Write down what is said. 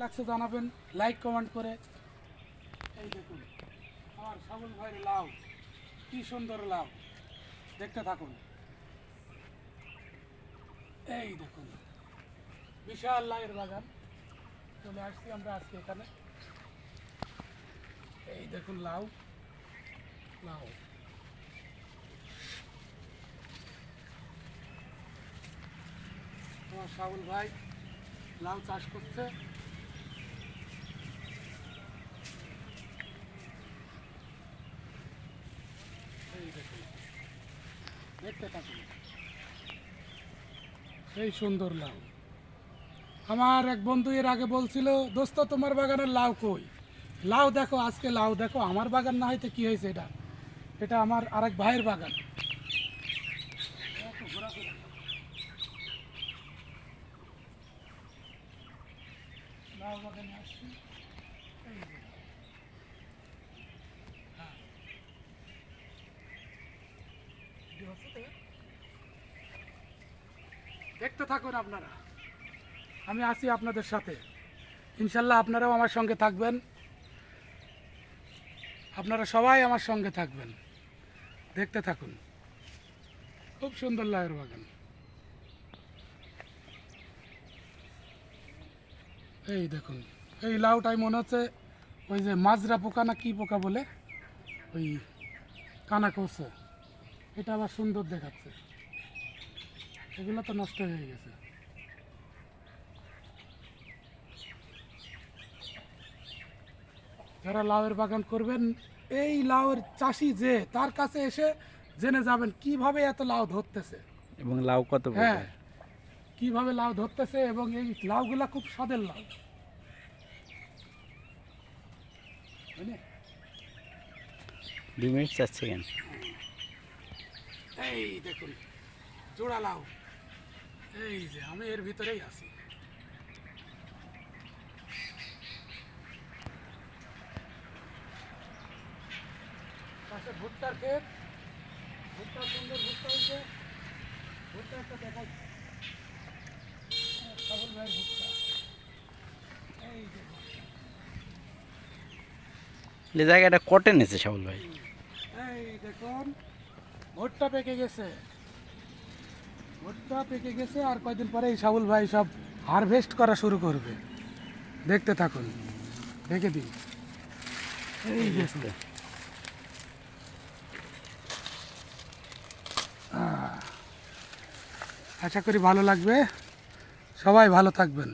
লাগছে জানাবেন like comment করে। এই দেখুন আমার সাবুল ভাইয়ের লাউ, কি সুন্দর লাউ, দেখতে থাকুন। এই দেখুন বিশাল লাউয়ের বাগান, চলে আসছি আমরা আজকে এখানে। এই দেখুন লাউ লাউ, আমার সাবুল ভাই লাউ চাষ করছে। এই দেখুন দেখতে থাকুন, এই সুন্দর লাউ। আমার এক বন্ধু এর আগে বলছিল, দোস্ত তোমার বাগানের লাউ কই? লাউ দেখো, আজকে লাউ দেখো। আমার বাগান না হইতে কি হয়েছে, এটা এটা আমার আরেক ভাইয়ের বাগান। লাউ বাগানে আসছি। এই যে, হ্যাঁ, ভিডিও হচ্ছে তো? দেখতে থাকুন আপনারা, আমি আছি আপনাদের সাথে। ইনশাল্লাহ আপনারাও আমার সঙ্গে থাকবেন, আপনারা সবাই আমার সঙ্গে থাকবেন। দেখতে থাকুন, খুব সুন্দর লাউয়ের বাগান। এই দেখুন এই লাউটাই মনে হচ্ছে ওই যে মাজরা পোকা না কি পোকা বলে, ওই কানা করছে। এটা আবার সুন্দর দেখাচ্ছে, এগুলো তো নষ্ট হয়ে গেছে। যারা লাউয়ের বাগান করবেন, এই লাউয়ের চাষি যে, তার কাছে এসে জেনে যাবেন কিভাবে এত লাউ ধরতেছে এবং লাউ কত বড়। হ্যাঁ, কিভাবে লাউ ধরতেছে, এবং এই লাউগুলা খুব স্বাদের লাউ। বুঝলে? 2 মিনিট 4 সেকেন্ড। এই দেখুন জোড়া লাউ, এই যে আমি এর ভিতরেই আছি। পাশে ভুট্টার ক্ষেত, ভুট্টা সুন্দর ভুট্টা হচ্ছে। ভুট্টা একটা দেখাই, সাবল ভাইয়ের ভুট্টা। এই যে ভুট্টা। এই জায়গাটা কটে নেছে সাউল ভাই। এই দেখুন ভুট্টা পেকে গেছে, ভুট্টা পেকে গেছে। আর কয়দিন পরে এই সাবুল ভাই সব হারভেস্ট করা শুরু করবে, দেখতে থাকুন। দেখে দিন, এই দেখুন। আশা করি ভালো লাগবে, সবাই ভালো থাকবেন।